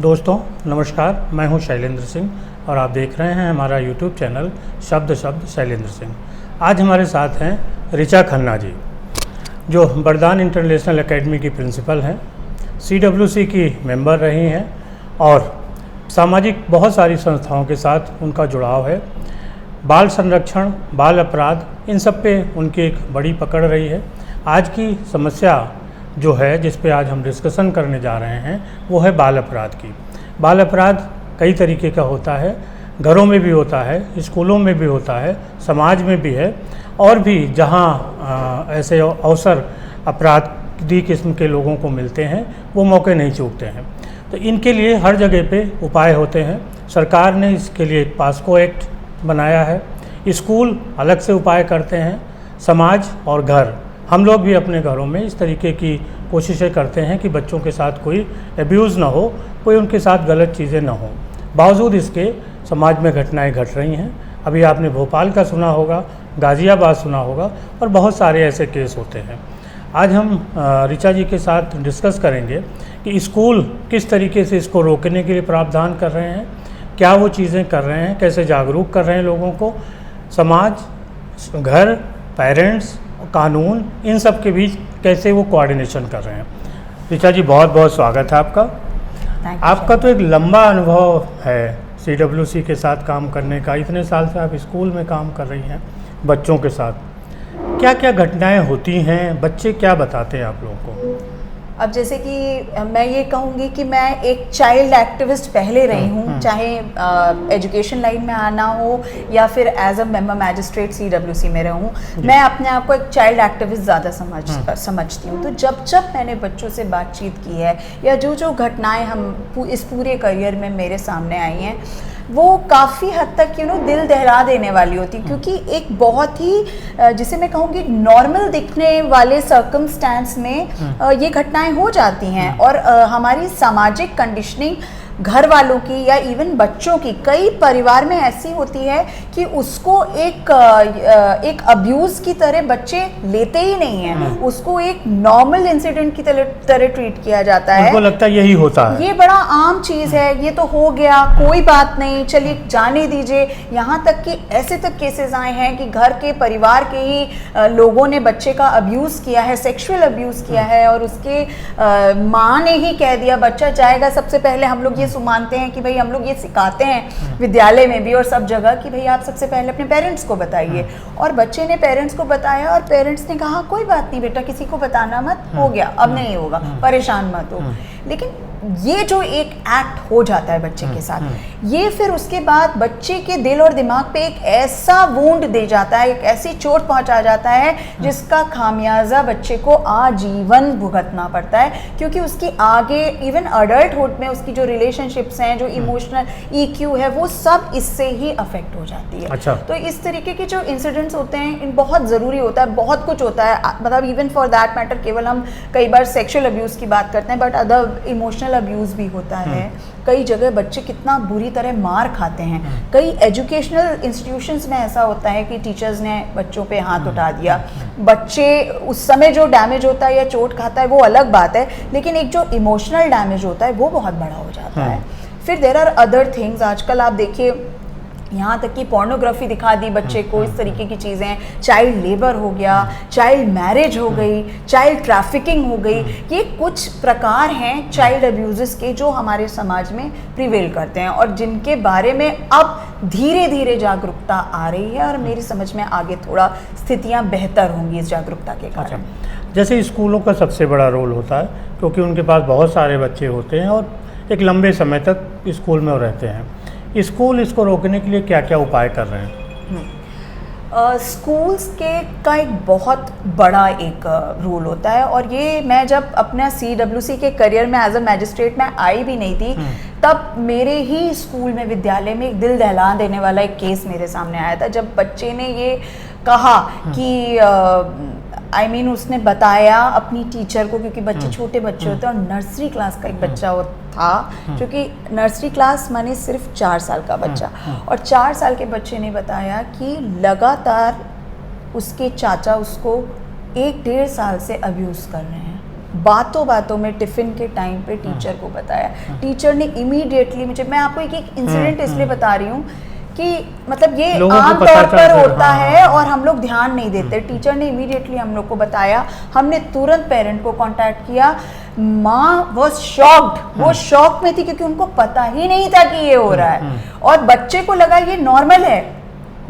दोस्तों नमस्कार, मैं हूं शैलेंद्र सिंह और आप देख रहे हैं हमारा यूट्यूब चैनल शब्द शैलेंद्र सिंह। आज हमारे साथ हैं ऋचा खन्ना जी, जो वरदान इंटरनेशनल एकेडमी की प्रिंसिपल हैं, CWC की मेंबर रही हैं और सामाजिक बहुत सारी संस्थाओं के साथ उनका जुड़ाव है। बाल संरक्षण, बाल अपराध, इन सब पे उनकी एक बड़ी पकड़ रही है। आज की समस्या जो है जिस पे आज हम डिस्कशन करने जा रहे हैं वो है बाल अपराध की। बाल अपराध कई तरीके का होता है, घरों में भी होता है, स्कूलों में भी होता है, समाज में भी है, और भी जहाँ ऐसे अवसर अपराधी किस्म के लोगों को मिलते हैं वो मौके नहीं चूकते हैं। तो इनके लिए हर जगह पे उपाय होते हैं। सरकार ने इसके लिए एक पास्को एक्ट बनाया है, स्कूल अलग से उपाय करते हैं, समाज और घर, हम लोग भी अपने घरों में इस तरीके की कोशिशें करते हैं कि बच्चों के साथ कोई एब्यूज़ ना हो, कोई उनके साथ गलत चीज़ें ना हो। बावजूद इसके समाज में घटनाएं घट रही हैं। अभी आपने भोपाल का सुना होगा, गाज़ियाबाद सुना होगा, और बहुत सारे ऐसे केस होते हैं। आज हम ऋचा जी के साथ डिस्कस करेंगे कि स्कूल किस तरीके से इसको रोकने के लिए प्रावधान कर रहे हैं, क्या वो चीज़ें कर रहे हैं, कैसे जागरूक कर रहे हैं लोगों को, समाज, घर, पेरेंट्स, कानून, इन सब के बीच कैसे वो कोऑर्डिनेशन कर रहे हैं। ऋचा जी, बहुत बहुत स्वागत है आपका। आपका तो एक लंबा अनुभव है CWC के साथ काम करने का। इतने साल से आप स्कूल में काम कर रही हैं बच्चों के साथ। क्या क्या घटनाएं होती हैं, बच्चे क्या बताते हैं आप लोगों को? अब जैसे कि मैं ये कहूँगी कि मैं एक चाइल्ड एक्टिविस्ट पहले रही हूँ, चाहे एजुकेशन लाइन में आना हो या फिर as a member magistrate CWC में रहूँ। मैं अपने आप को एक चाइल्ड एक्टिविस्ट ज़्यादा समझती हूँ। तो जब मैंने बच्चों से बातचीत की है या जो घटनाएं हम इस पूरे करियर में मेरे सामने आई हैं, वो काफ़ी हद तक दिल दहला देने वाली होती, क्योंकि एक बहुत ही जिसे मैं कहूँगी नॉर्मल दिखने वाले सर्कमस्टेंस में ये घटनाएं हो जाती हैं। और हमारी सामाजिक कंडीशनिंग घर वालों की या इवन बच्चों की कई परिवार में ऐसी होती है कि उसको एक अब्यूज़ की तरह बच्चे लेते ही नहीं हैं। उसको एक नॉर्मल इंसिडेंट की तरह ट्रीट किया जाता है। उनको लगता है यही होता है, ये बड़ा आम चीज़ है, ये तो हो गया, कोई बात नहीं, चलिए जाने दीजिए। यहाँ तक कि ऐसे तक केसेस आए हैं कि घर के परिवार के ही लोगों ने बच्चे का अब्यूज़ किया है, सेक्सुअल अब्यूज़ किया है, और उसके माँ ने ही कह दिया बच्चा जाएगा। सबसे पहले हम लोग ये मानते हैं कि भाई हम लोग ये सिखाते हैं विद्यालय में भी और सब जगह कि भाई आप सबसे पहले अपने पेरेंट्स को बताइए। और बच्चे ने पेरेंट्स को बताया और पेरेंट्स ने कहा कोई बात नहीं बेटा, किसी को बताना मत, हो गया, अब नहीं होगा, परेशान मत हो। लेकिन ये जो एक एक्ट हो जाता है बच्चे के साथ, ये फिर उसके बाद बच्चे के दिल और दिमाग पे एक ऐसा वूंड दे जाता है, एक ऐसी चोट पहुंचा जाता है जिसका खामियाजा बच्चे को आजीवन भुगतना पड़ता है। क्योंकि उसकी आगे इवन अडल्टहुड में उसकी जो रिलेशनशिप्स हैं, जो इमोशनल EQ है, वो सब इससे ही अफेक्ट हो जाती है। अच्छा। तो इस तरीके के जो इंसिडेंट्स होते हैं, इन बहुत ज़रूरी होता है, बहुत कुछ होता है। मतलब इवन फॉर दैट मैटर, केवल हम कई बार सेक्शुअल अब्यूज़ की बात करते हैं, बट अदर इमोशनल अब्यूज़ भी होता है। कई जगह बच्चे कितना बुरी तरह मार खाते हैं। कई एजुकेशनल इंस्टीट्यूशंस में ऐसा होता है कि टीचर्स ने बच्चों पे हाथ उठा दिया। बच्चे उस समय जो डैमेज होता है या चोट खाता है वो अलग बात है, लेकिन एक जो इमोशनल डैमेज होता है वो बहुत बड़ा हो जाता है। फिर देयर आर अदर थिंग्स। आजकल आप देखिए, यहाँ तक कि पोर्नोग्राफी दिखा दी बच्चे को, इस तरीके की चीज़ें, चाइल्ड लेबर हो गया, चाइल्ड मैरिज हो गई, चाइल्ड ट्रैफिकिंग हो गई। ये कुछ प्रकार हैं चाइल्ड अब्यूज़ के जो हमारे समाज में प्रिवेल करते हैं और जिनके बारे में अब धीरे धीरे जागरूकता आ रही है, और मेरी समझ में आगे थोड़ा स्थितियाँ बेहतर होंगी इस जागरूकता के कारण। जैसे स्कूलों का सबसे बड़ा रोल होता है, क्योंकि उनके पास बहुत सारे बच्चे होते हैं और एक लंबे समय तक स्कूल में रहते हैं। स्कूल इसको रोकने के लिए क्या क्या उपाय कर रहे हैं? स्कूल्स का एक बहुत बड़ा एक रोल होता है, और ये मैं जब अपना CWC के करियर में एज अ मैजिस्ट्रेट में आई भी नहीं थी, तब मेरे ही स्कूल में, विद्यालय में एक दिल दहला देने वाला एक केस मेरे सामने आया था, जब बच्चे ने ये कहा कि उसने बताया अपनी टीचर को, क्योंकि बच्चे छोटे बच्चे होते हैं, और नर्सरी क्लास का एक बच्चा था, जो कि नर्सरी क्लास माने सिर्फ 4 साल का बच्चा, और 4 साल के बच्चे ने बताया कि लगातार उसके चाचा उसको 1-1.5 साल से अब्यूज़ कर रहे हैं। बातों बातों में टिफ़िन के टाइम पे टीचर को बताया। टीचर ने इमीडिएटली मुझे, मैं आपको एक इंसिडेंट इसलिए बता रही हूँ कि मतलब ये आम तौर पर होता है और हम लोग ध्यान नहीं देते। टीचर ने इमीडिएटली हम लोग को बताया, हमने तुरंत पेरेंट को कांटेक्ट किया। माँ वॉज शॉक्ड, वो शॉक में थी क्योंकि उनको पता ही नहीं था कि ये हो रहा है और बच्चे को लगा ये नॉर्मल है।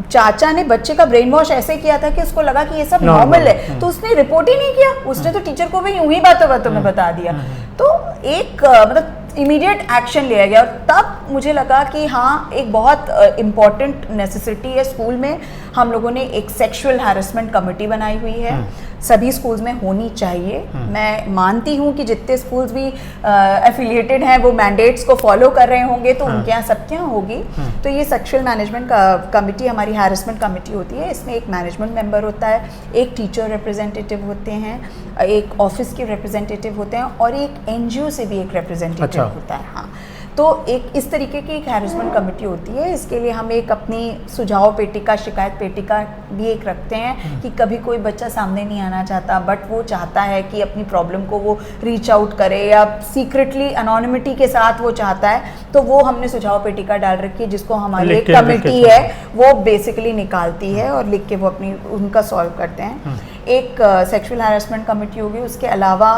चाचा ने बच्चे का ब्रेन वॉश ऐसे किया था कि उसको लगा कि ये सब नॉर्मल है, तो उसने रिपोर्ट ही नहीं किया। उसने तो टीचर को भी यूं ही बातों बातों में बता दिया। तो एक मतलब इमीडिएट एक्शन लिया गया और तब मुझे लगा कि हाँ, एक बहुत इम्पॉर्टेंट नेसेसिटी है स्कूल में। हम लोगों ने एक सेक्सुअल हैरेसमेंट कमेटी बनाई हुई है, सभी स्कूल्स में होनी चाहिए। मैं मानती हूँ कि जितने स्कूल्स भी एफिलिएटेड हैं वो मैंडेट्स को फॉलो कर रहे होंगे, तो उनके यहाँ सबके यहाँ होगी। तो ये सेक्सुअल मैनेजमेंट कमेटी हमारी हैरेसमेंट कमेटी होती है। इसमें एक मैनेजमेंट मेंबर होता है, एक टीचर रिप्रेजेंटेटिव होते हैं, एक ऑफिस के रिप्रेजेंटेटिव होते हैं और एक एनजीओ से भी एक रिप्रेजेंटेटिव होता है। हाँ, तो एक इस तरीके की एक हैरेसमेंट कमेटी होती है। इसके लिए हम एक अपनी सुझाव पेटिका, शिकायत पेटिका भी एक रखते हैं कि कभी कोई बच्चा सामने नहीं आना चाहता बट वो चाहता है कि अपनी प्रॉब्लम को वो रीच आउट करे या सीक्रेटली एनोनिमिटी के साथ वो चाहता है, तो वो हमने सुझाव पेटिका डाल रखी है जिसको हमारी एक कमेटी है वो बेसिकली निकालती है और लिख के वो अपनी उनका सॉल्व करते हैं। एक सेक्सुअल हैरेसमेंट कमेटी होगी। उसके अलावा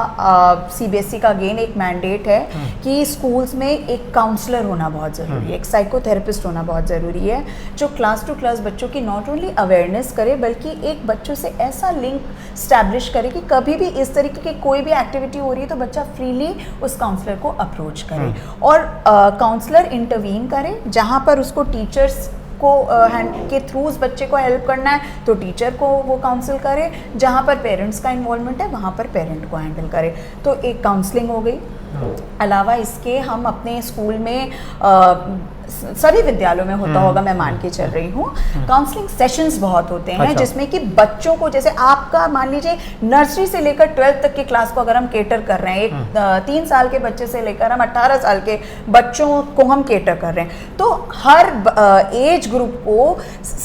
सीबीएसई का अगेन एक मैंडेट है कि स्कूल्स में एक काउंसलर होना बहुत ज़रूरी है, एक साइकोथेरेपिस्ट होना बहुत ज़रूरी है, जो क्लास टू क्लास बच्चों की नॉट ओनली अवेयरनेस करे बल्कि एक बच्चों से ऐसा लिंक स्टैब्लिश करे कि कभी भी इस तरीके की कोई भी एक्टिविटी हो रही है तो बच्चा फ्रीली उस काउंसलर को अप्रोच करे और काउंसलर इंटरवीन करे। जहाँ पर उसको टीचर्स को के थ्रू उस बच्चे को हेल्प करना है तो टीचर को वो काउंसिल करे, जहाँ पर पेरेंट्स का इन्वॉल्वमेंट है वहाँ पर पेरेंट को हैंडल करे। तो एक काउंसलिंग हो गई। अलावा इसके हम अपने स्कूल में सभी विद्यालयों में होता होगा, मैं मान के चल रही हूँ, काउंसलिंग सेशंस बहुत होते हैं। जिसमें कि बच्चों को, जैसे आपका मान लीजिए नर्सरी से लेकर 12th तक की क्लास को अगर हम केटर कर रहे हैं, एक 3 साल के बच्चे से लेकर हम 18 साल के बच्चों को हम केटर कर रहे हैं, तो हर एज ग्रुप को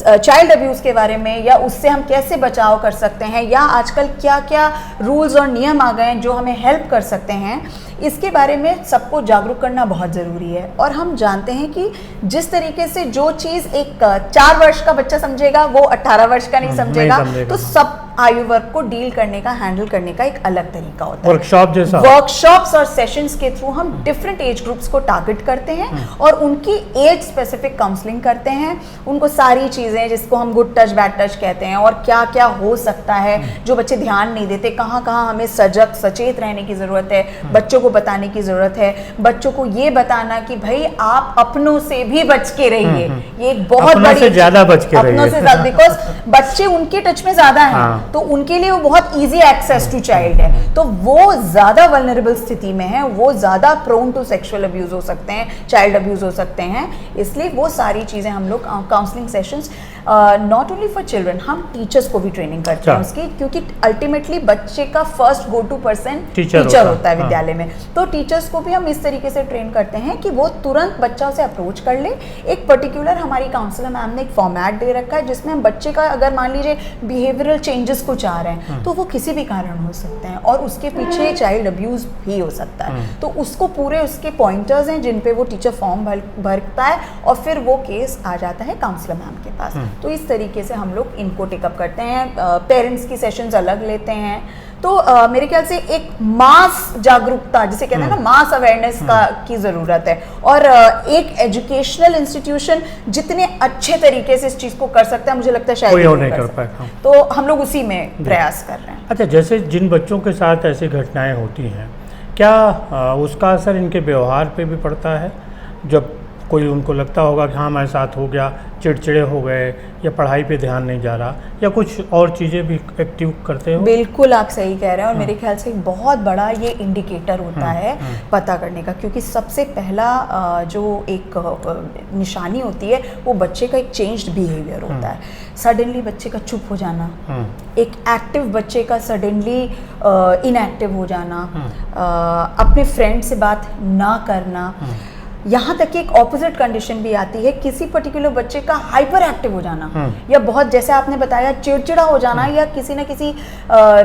चाइल्ड अब्यूज़ के बारे में या उससे हम कैसे बचाव कर सकते हैं या आजकल क्या क्या रूल्स और नियम आ गए हैं जो हमें हेल्प कर सकते हैं, इसके बारे में सबको जागरूक करना बहुत ज़रूरी है। और हम जानते हैं कि जिस तरीके से जो चीज़ एक 4 वर्ष का बच्चा समझेगा वो 18 वर्ष का नहीं समझेगा, तो सब आयु वर्ग को डील करने का, हैंडल करने का एक अलग तरीका होता है। वर्कशॉप जैसा, वर्कशॉप्स और सेशंस के थ्रू हम डिफरेंट एज ग्रुप्स को टारगेट करते हैं और उनकी एज स्पेसिफिक काउंसलिंग करते हैं। उनको सारी चीज़ें जिसको हम गुड टच बैड टच कहते हैं और क्या क्या हो सकता है जो बच्चे ध्यान नहीं देते, कहाँ कहाँ हमें सजग सचेत रहने की ज़रूरत है, बच्चों को बताने की ज़रूरत है, बच्चों को ये बताना कि भाई आप अपनों से भी बच के रहिए। ये एक बहुत बड़ी, से ज़्यादा बच के रहिए, अपनों से ज़्यादा, बिकॉज बच्चे उनके टच में ज़्यादा हैं, तो उनके लिए वो बहुत इजी एक्सेस टू चाइल्ड है, तो वो ज़्यादा वल्नरेबल स्थिति में है, वो ज़्यादा प्रोन टू सेक्सुअल अब्यूज़ हो सकते हैं, चाइल्ड अब्यूज़ हो सकते हैं। इसलिए वो सारी चीज़ें हम लोग counselling sessions not only for children, हम टीचर्स को भी ट्रेनिंग करते हैं उसकी, क्योंकि अल्टीमेटली बच्चे का first go to person teacher होता है विद्यालय में। तो टीचर्स को भी हम इस तरीके से ट्रेन करते हैं कि वो तुरंत बच्चा से अप्रोच कर ले। एक पर्टिकुलर हमारी काउंसलर मैम ने एक फॉर्मेट दे रखा है जिसमें हम बच्चे का अगर मान लीजिए बिहेवियरल चेंजेस कुछ आ रहे हैं तो वो किसी भी कारण हो सकते हैं और उसके पीछे चाइल्ड अब्यूज़ भी हो सकता है, तो उसको पूरे उसके पॉइंटर्स हैं जिन पे वो टीचर फॉर्म भरता है और फिर वो केस आ जाता है काउंसलर मैम के पास। तो इस तरीके से हम लोग इनको टेकअप करते हैं। पेरेंट्स की सेशंस अलग लेते हैं। तो मेरे ख्याल से एक मास जागरूकता, जिसे कहते हैं ना, मास अवेयरनेस की ज़रूरत है और एक एजुकेशनल इंस्टीट्यूशन जितने अच्छे तरीके से इस चीज़ को कर सकता है, मुझे लगता है शायद नहीं कर पाएगा, तो हम लोग उसी में प्रयास कर रहे हैं। अच्छा, जैसे जिन बच्चों के साथ ऐसी घटनाएं होती हैं, क्या उसका असर इनके व्यवहार पे भी पड़ता है? जब कोई उनको लगता होगा कि हाँ हमारे साथ हो गया, चिड़चिड़े हो गए या पढ़ाई पे ध्यान नहीं जा रहा या कुछ और चीज़ें भी एक्टिव करते हो? बिल्कुल आप सही कह रहे हैं और मेरे ख्याल से एक बहुत बड़ा ये इंडिकेटर होता है पता करने का, क्योंकि सबसे पहला जो एक निशानी होती है वो बच्चे का एक चेंज्ड बिहेवियर होता है। सडनली बच्चे का चुप हो जाना, एक एक्टिव बच्चे का सडनली इनएक्टिव हो जाना, अपने फ्रेंड से बात ना करना, यहाँ तक कि एक ऑपोजिट कंडीशन भी आती है, किसी पर्टिकुलर बच्चे का हाइपर एक्टिव हो जाना या बहुत, जैसे आपने बताया, चिड़चिड़ा हो जाना, या किसी ना किसी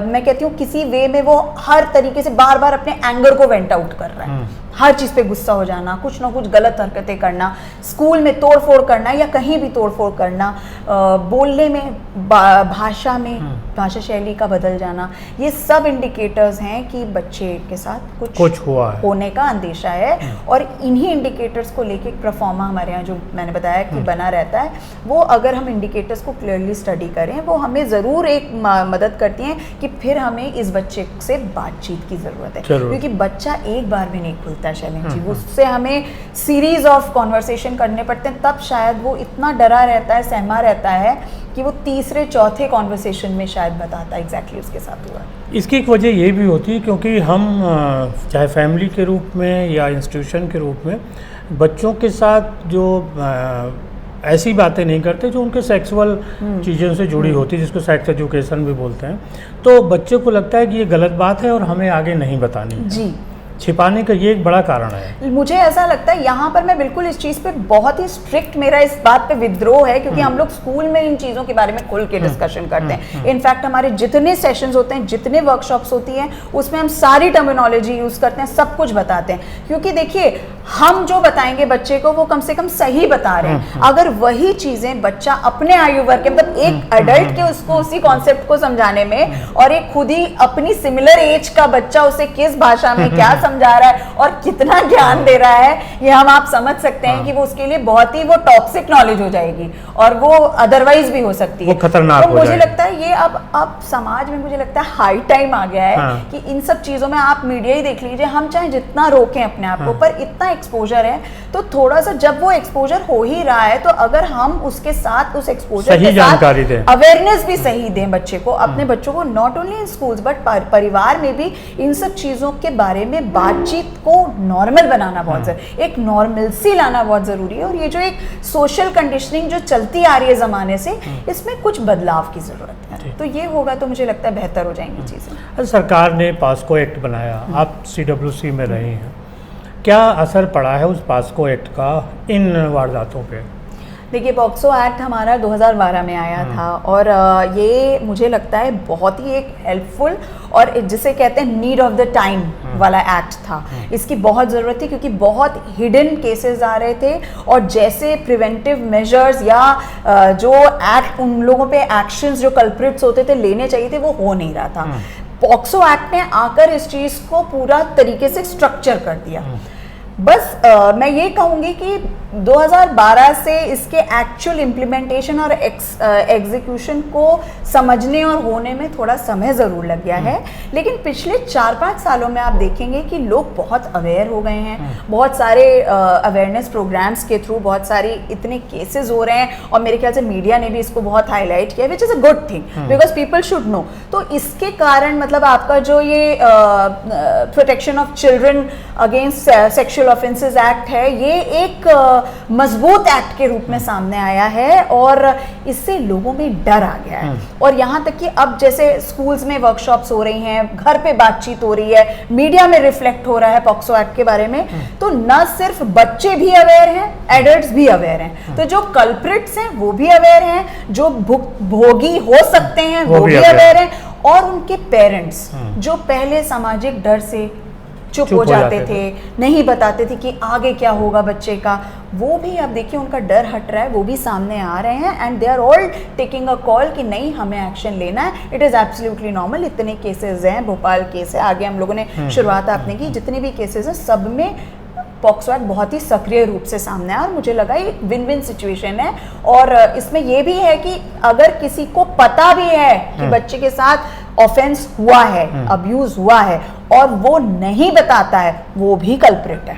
मैं कहती हूँ किसी वे में वो हर तरीके से बार बार अपने एंगर को वेंट आउट कर रहा है, हर चीज़ पे गुस्सा हो जाना, कुछ ना कुछ गलत हरकतें करना, स्कूल में तोड़फोड़ करना या कहीं भी तोड़फोड़ करना, बोलने में, भाषा में, भाषा शैली का बदल जाना, ये सब इंडिकेटर्स हैं कि बच्चे के साथ कुछ हुआ है, होने का अंदेशा है। और इन्हीं इंडिकेटर्स को लेके एक प्रोफार्मा हमारे यहाँ जो मैंने बताया कि बना रहता है, वो अगर हम इंडिकेटर्स को क्लियरली स्टडी करें, वो हमें ज़रूर एक मदद करती हैं कि फिर हमें इस बच्चे से बातचीत की ज़रूरत है, क्योंकि बच्चा एक बार भी नहीं खुलता है शैलेंद्र जी, उससे हमें सीरीज ऑफ कॉन्वर्सेशन करने पड़ते हैं, तब शायद वो इतना डरा रहता है, सहमा रहता है कि वो तीसरे चौथे कॉन्वर्सेशन में शायद बताता है एग्जैक्टली उसके साथ हुआ। इसकी एक वजह ये भी होती है क्योंकि हम चाहे फैमिली के रूप में या इंस्टीट्यूशन के रूप में बच्चों के साथ जो ऐसी बातें नहीं करते जो उनके सेक्सुअल चीज़ों से जुड़ी होती है, जिसको सेक्स एजुकेशन भी बोलते हैं, तो बच्चे को लगता है कि ये गलत बात है और हमें आगे नहीं बतानी है। जी, छिपाने का ये एक बड़ा कारण है। मुझे ऐसा लगता है यहाँ पर मैं बिल्कुल इस चीज़ पे बहुत ही स्ट्रिक्ट, मेरा इस बात पे विद्रोह है, क्योंकि हम लोग स्कूल में इन चीज़ों के बारे में खुल के डिस्कशन करते हैं। इनफैक्ट हमारे जितने सेशंस होते हैं, जितने वर्कशॉप्स होती हैं, उसमें हम सारी टर्मिनोलॉजी यूज़ करते हैं, सब कुछ बताते हैं, क्योंकि देखिए हम जो बताएंगे बच्चे को वो कम से कम सही बता रहे हैं। अगर वही चीज़ें बच्चा अपने आयु वर्ग के, मतलब एक अडल्ट के उसको उसी कॉन्सेप्ट को समझाने में, और एक खुद ही अपनी सिमिलर एज का बच्चा उसे किस भाषा में क्या समझा रहा है और कितना ज्ञान दे रहा है, ये हम आप समझ सकते हैं कि वो उसके लिए बहुत ही वो टॉक्सिक नॉलेज हो जाएगी और वो अदरवाइज भी हो सकती है, खतरनाक। तो मुझे लगता है ये अब समाज में मुझे लगता है हाई टाइम आ गया है कि इन सब चीज़ों में, आप मीडिया ही देख लीजिए, हम चाहे जितना रोकें अपने आप को, पर इतना एक्सपोजर है, तो थोड़ा सा जब वो एक्सपोजर हो ही रहा है, तो अगर हम उसके साथ उस एक्सपोजर के साथ अवेयरनेस भी सही दें बच्चे को, अपने बच्चों को, not only in schools but परिवार में भी इन सब चीज़ों के बारे में बातचीत को नॉर्मल बनाना बहुत जरूरी, एक नॉर्मलसी लाना बहुत जरूरी है। और ये जो एक सोशल कंडीशनिंग जो चलती आ रही है ज़माने से, इसमें कुछ बदलाव की ज़रूरत है, तो ये होगा तो मुझे लगता है बेहतर हो जाएंगी चीज़ें। सरकार ने पास्को एक्ट बनाया, आप CWC में रही हैं, क्या असर पड़ा है उस पास्को एक्ट का इन वारदातों पे? देखिए, पॉक्सो एक्ट हमारा 2012 में आया था, और ये मुझे लगता है बहुत ही एक हेल्पफुल और जिसे कहते हैं नीड ऑफ द टाइम वाला एक्ट था। इसकी बहुत ज़रूरत थी क्योंकि बहुत हिडन केसेस आ रहे थे, और जैसे प्रिवेंटिव मेजर्स या जो एक्ट उन लोगों पे एक्शंस जो कल्प्रिट्स होते थे लेने चाहिए थे, वो हो नहीं रहा था। पॉक्सो एक्ट ने आकर इस चीज़ को पूरा तरीके से स्ट्रक्चर कर दिया। बस मैं ये कहूँगी कि 2012 से इसके एक्चुअल इम्प्लीमेंटेशन और एग्जीक्यूशन को समझने और होने में थोड़ा समय ज़रूर लग गया है, लेकिन पिछले 4-5 सालों में आप देखेंगे कि लोग बहुत अवेयर हो गए हैं, बहुत सारे अवेयरनेस प्रोग्राम्स के थ्रू बहुत सारे इतने केसेस हो रहे हैं, और मेरे ख्याल से मीडिया ने भी इसको बहुत हाईलाइट किया, which is a good thing because people should know. तो इसके कारण मतलब आपका जो ये protection of children against sexual offences act है, ये एक मजबूत एक्ट के रूप में सामने आया है, और इससे लोगों में डर आ गया है। और यहाँ तक कि अब जैसे स्कूल्स में वर्कशॉप्स हो रही हैं, घर पे बातचीत हो रही है, मीडिया में रिफ्लेक्ट हो रहा है पॉक्सो एक्ट के बारे में, तो न सिर्फ बच्चे भी अवेयर हैं, एडल्ट्स भी अवेयर हैं। तो जो कल्प्रिट्स हैं वो भी अवेयर हैं, जो भोगी हो सकते हैं वो भी अवेयर हैं, और उनके पेरेंट्स जो पहले सामाजिक डर से चुप हो जाते थे, नहीं बताते थे कि आगे क्या होगा बच्चे का, वो भी अब देखिए उनका डर हट रहा है, वो भी सामने आ रहे हैं, and they are all taking a call कि नहीं, हमें एक्शन लेना है, इट इज़ एब्सोल्युटली नॉर्मल। इतने केसेस हैं, भोपाल केस है, आगे हम लोगों ने शुरुआत आपने की, जितने भी केसेस हैं सब में पॉक्सो एक्ट बहुत ही सक्रिय रूप से सामने आया, और मुझे लगा ये विन विन सिचुएशन है। और इसमें ये भी है कि अगर किसी को पता भी है कि बच्चे के साथ ऑफेंस हुआ है, अब्यूज हुआ है, और वो नहीं बताता है, वो भी कल्प्रिट है,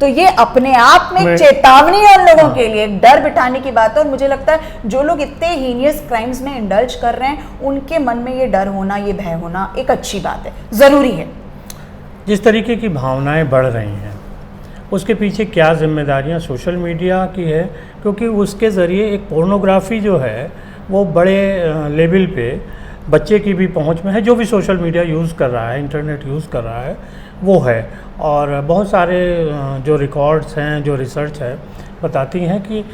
तो ये अपने आप में चेतावनी है उन लोगों के लिए, डर बिठाने की बात है। और मुझे लगता है जो लोग इतने हीनियस क्राइम्स में इंडल्ज कर रहे हैं, उनके मन में ये डर होना, ये भय होना एक अच्छी बात है, ज़रूरी है। जिस तरीके की भावनाएं बढ़ रही हैं, उसके पीछे क्या जिम्मेदारियां सोशल मीडिया की है, क्योंकि उसके ज़रिए एक पोर्नोग्राफी जो है वो बड़े लेवल पे बच्चे की भी पहुंच में है, जो भी सोशल मीडिया यूज़ कर रहा है, इंटरनेट यूज़ कर रहा है, वो है। और बहुत सारे जो रिकॉर्ड्स हैं, जो रिसर्च है, बताती हैं कि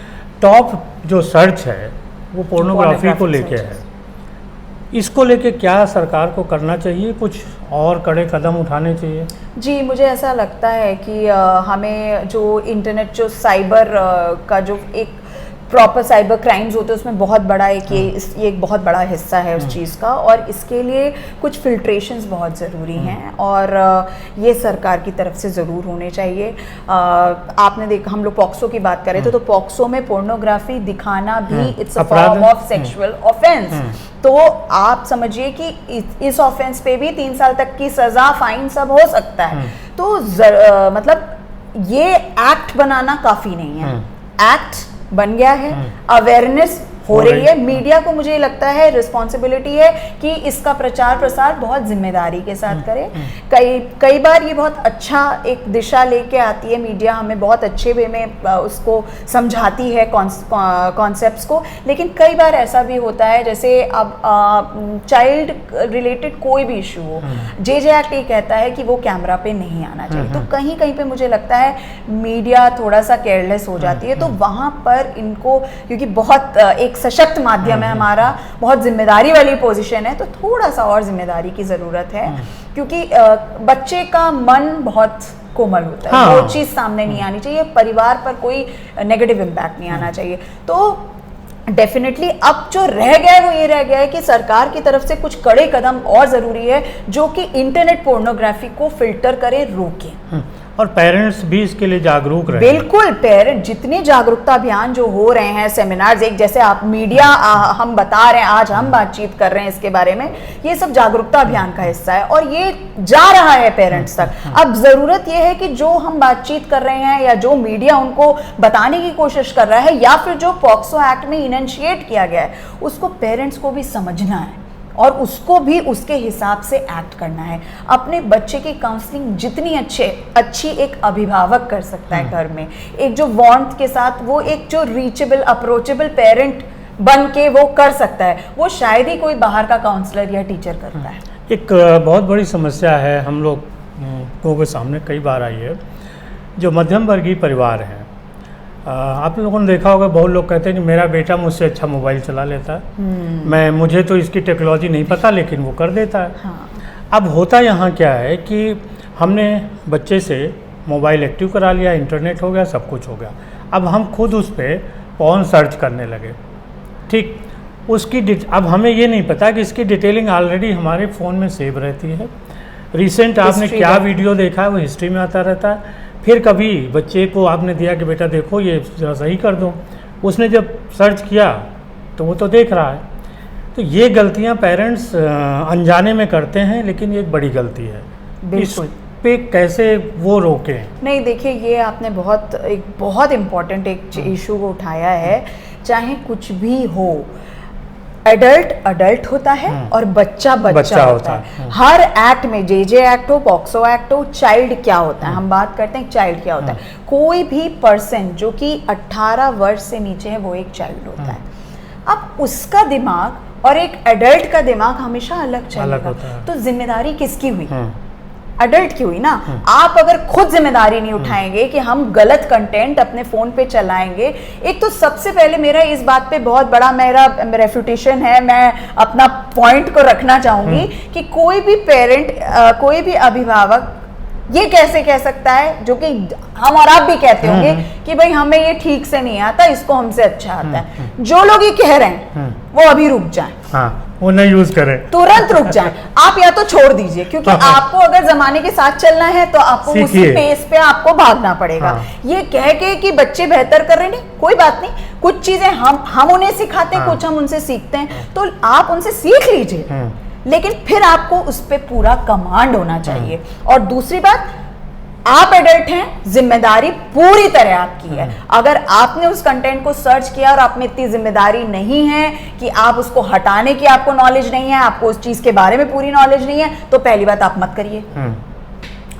टॉप जो सर्च है वो पोर्नोग्राफी को लेके है। इसको लेके क्या सरकार को करना चाहिए, कुछ और कड़े कदम उठाने चाहिए? जी, मुझे ऐसा लगता है कि हमें जो इंटरनेट, जो साइबर का जो एक प्रॉपर साइबर क्राइम्स होते हैं, उसमें बहुत बड़ा एक ये एक बहुत बड़ा हिस्सा है उस चीज़ का, और इसके लिए कुछ फिल्ट्रेशंस बहुत ज़रूरी हैं, और ये सरकार की तरफ से ज़रूर होने चाहिए। आपने देखा, हम लोग पॉक्सो की बात करें तो पॉक्सो में पोर्नोग्राफी दिखाना भी it's a form of sexual offence. तो आप समझिए कि इस ऑफेंस पे भी 3 साल तक की सज़ा, फाइन सब हो सकता है। तो मतलब ये एक्ट बनाना काफ़ी नहीं है, एक्ट बन गया है, अवेयरनेस हो रही है। मीडिया को मुझे लगता है रिस्पॉन्सिबिलिटी है कि इसका प्रचार प्रसार बहुत जिम्मेदारी के साथ करे। कई बार ये बहुत अच्छा एक दिशा लेके आती है मीडिया, हमें बहुत अच्छे वे में उसको समझाती है कॉन्सेप्ट्स को, लेकिन कई बार ऐसा भी होता है, जैसे अब चाइल्ड रिलेटेड कोई भी इशू हो, जे एक्ट ये कहता है कि वो कैमरा पे नहीं आना चाहिए, तो कहीं कहीं पे मुझे लगता है मीडिया थोड़ा सा केयरलेस हो जाती है। तो वहाँ पर इनको, क्योंकि बहुत एक सशक्त माध्यम है हमारा, बहुत जिम्मेदारी वाली पोजीशन है, तो थोड़ा सा और जिम्मेदारी की ज़रूरत है, क्योंकि बच्चे का मन बहुत कोमल होता है। वो चीज़ सामने नहीं आनी चाहिए, परिवार पर कोई नेगेटिव इम्पैक्ट नहीं आना चाहिए। तो डेफिनेटली अब जो रह गया है वो ये रह गया है कि सरकार की तरफ से कुछ कड़े कदम और ज़रूरी है, जो कि इंटरनेट पोर्नोग्राफी को फिल्टर करें, रोकें। और पेरेंट्स भी इसके लिए जागरूक रहे। बिल्कुल, पेरेंट जितने जागरूकता अभियान जो हो रहे हैं, सेमिनार्स, एक जैसे आप मीडिया हम बता रहे हैं, आज हम बातचीत कर रहे हैं इसके बारे में, ये सब जागरूकता अभियान का हिस्सा है और ये जा रहा है पेरेंट्स तक। अब जरूरत ये है कि जो हम बातचीत कर रहे हैं या जो मीडिया उनको बताने की कोशिश कर रहा है, या फिर जो पॉक्सो एक्ट में इनिशिएट किया गया है, उसको पेरेंट्स को भी समझना है और उसको भी उसके हिसाब से एक्ट करना है। अपने बच्चे की काउंसलिंग जितनी अच्छी एक अभिभावक कर सकता है घर में, एक जो वार्मथ के साथ, वो एक जो रीचेबल, अप्रोचेबल पेरेंट बन के वो कर सकता है, वो शायद ही कोई बाहर का काउंसलर या टीचर करता है। एक बहुत बड़ी समस्या है हम लोगों के सामने, कई बार आई है, जो मध्यम वर्गीय परिवार हैं। आप लोगों ने देखा होगा, बहुत लोग कहते हैं कि मेरा बेटा मुझसे अच्छा मोबाइल चला लेता है, मुझे तो इसकी टेक्नोलॉजी नहीं पता, लेकिन वो कर देता है। हाँ। अब होता यहाँ क्या है कि हमने बच्चे से मोबाइल एक्टिव करा लिया, इंटरनेट हो गया, सब कुछ हो गया, अब हम खुद उस पर पॉर्न सर्च करने लगे। ठीक, उसकी अब हमें ये नहीं पता कि इसकी डिटेलिंग ऑलरेडी हमारे फ़ोन में सेव रहती है। रिसेंट आपने क्या वीडियो देखा है वो हिस्ट्री में आता रहता है। फिर कभी बच्चे को आपने दिया कि बेटा देखो ये जरा सही कर दो, उसने जब सर्च किया तो वो तो देख रहा है। तो ये गलतियां पेरेंट्स अनजाने में करते हैं, लेकिन ये एक बड़ी गलती है। बिल्कुल। इस पे कैसे वो रोकें? नहीं, देखिए, ये आपने एक बहुत इम्पॉर्टेंट एक इशू को उठाया है। चाहे कुछ भी हो, अडल्ट होता है और बच्चा होता है। हर एक्ट में, जे एक्ट हो, पॉक्सो एक्ट हो, चाइल्ड क्या होता है, हम बात करते हैं चाइल्ड क्या होता है। कोई भी पर्सन जो कि 18 वर्ष से नीचे है वो एक चाइल्ड होता है। अब उसका दिमाग और एक एडल्ट का दिमाग हमेशा अलग चलेगा, तो जिम्मेदारी किसकी हुई? अडल्ट की हुई ना। आप अगर खुद जिम्मेदारी नहीं उठाएंगे कि हम गलत कंटेंट अपने फोन पे चलाएंगे, एक तो सबसे पहले मेरा इस बात पे बहुत बड़ा मेरा रेफ्यूटेशन है, मैं अपना पॉइंट को रखना चाहूंगी कि कोई भी पेरेंट, कोई भी अभिभावक ये कैसे कह सकता है, जो कि हम और आप भी कहते होंगे कि भाई हमें ये ठीक से नहीं आता, इसको हमसे अच्छा आता है। जो लोग ये कह रहे हैं वो अभी रुक जाएं। वो नहीं यूज करें, तुरंत रुक जाएं। आप या तो छोड़ दीजिए, क्योंकि आपको अगर जमाने के साथ चलना है तो आपको उसी पेस पे आपको भागना पड़ेगा। ये कह के कि बच्चे बेहतर कर रहे, नहीं, कोई बात नहीं, कुछ चीजें हम उन्हें सिखाते हैं, कुछ हम उनसे सीखते हैं, तो आप उनसे सीख लीजिए, लेकिन फिर आपको उस पर पूरा कमांड होना चाहिए। और दूसरी बात, आप एडल्ट हैं, जिम्मेदारी पूरी तरह आपकी है। अगर आपने उस कंटेंट को सर्च किया और आप में इतनी जिम्मेदारी नहीं है कि आप उसको हटाने की आपको नॉलेज नहीं है, आपको उस चीज के बारे में पूरी नॉलेज नहीं है, तो पहली बात आप मत करिए।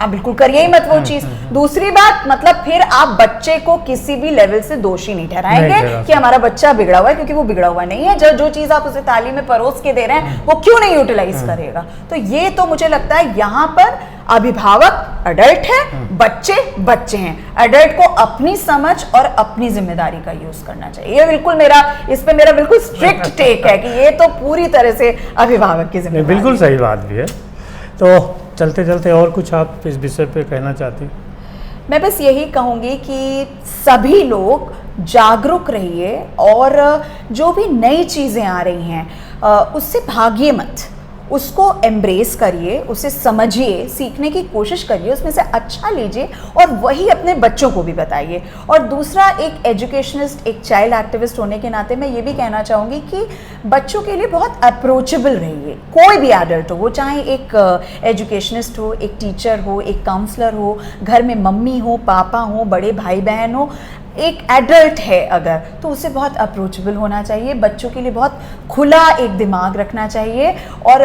आप बिल्कुल करिए ही मत वो चीज। दूसरी बात, मतलब फिर आप बच्चे को किसी भी लेवल से दोषी नहीं ठहराएंगे कि हमारा बच्चा बिगड़ा हुआ है, क्योंकि वो बिगड़ा हुआ नहीं है। जो चीज आप उसे थाली में परोस के दे रहे हैं वो क्यों नहीं यूटिलाइज करेगा। तो ये तो मुझे लगता है यहाँ पर अभिभावक अडल्ट है, बच्चे बच्चे हैं। अडल्ट को अपनी समझ और अपनी जिम्मेदारी का यूज करना चाहिए। ये बिल्कुल इस पे मेरा बिल्कुल स्ट्रिक्ट टेक है कि ये तो पूरी तरह से अभिभावक की जिम्मेदारी। बिल्कुल सही बात भी है। तो चलते चलते और कुछ आप इस विषय पे कहना चाहती हैं? मैं बस यही कहूँगी कि सभी लोग जागरूक रहिए और जो भी नई चीज़ें आ रही हैं उससे भागिए मत, उसको एम्ब्रेस करिए, उसे समझिए, सीखने की कोशिश करिए, उसमें से अच्छा लीजिए और वही अपने बच्चों को भी बताइए। और दूसरा, एक एजुकेशनिस्ट, एक चाइल्ड एक्टिविस्ट होने के नाते मैं ये भी कहना चाहूँगी कि बच्चों के लिए बहुत अप्रोचेबल रहिए। कोई भी एडल्ट हो, वो चाहे एक एजुकेशनिस्ट हो, एक टीचर हो, एक काउंसलर हो, घर में मम्मी हो, पापा हो, बड़े भाई बहन हो, एक एडल्ट है अगर, तो उसे बहुत अप्रोचेबल होना चाहिए। बच्चों के लिए बहुत खुला एक दिमाग रखना चाहिए और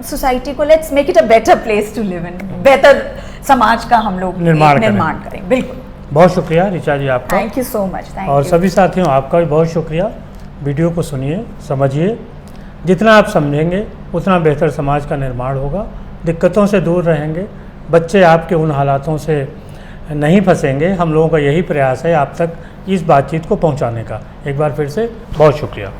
सोसाइटी को let's make it a better place to live in, बेहतर समाज का हम लोग निर्माण करें। बिल्कुल, बहुत शुक्रिया ऋचा जी आपका। Thank you so much. और सभी साथियों आपका भी बहुत शुक्रिया। वीडियो को सुनिए, समझिए, जितना आप समझेंगे उतना बेहतर समाज का निर्माण होगा। दिक्कतों से दूर रहेंगे, बच्चे आपके उन हालातों से नहीं फंसेंगे। हम लोगों का यही प्रयास है आप तक इस बातचीत को पहुंचाने का। एक बार फिर से बहुत शुक्रिया।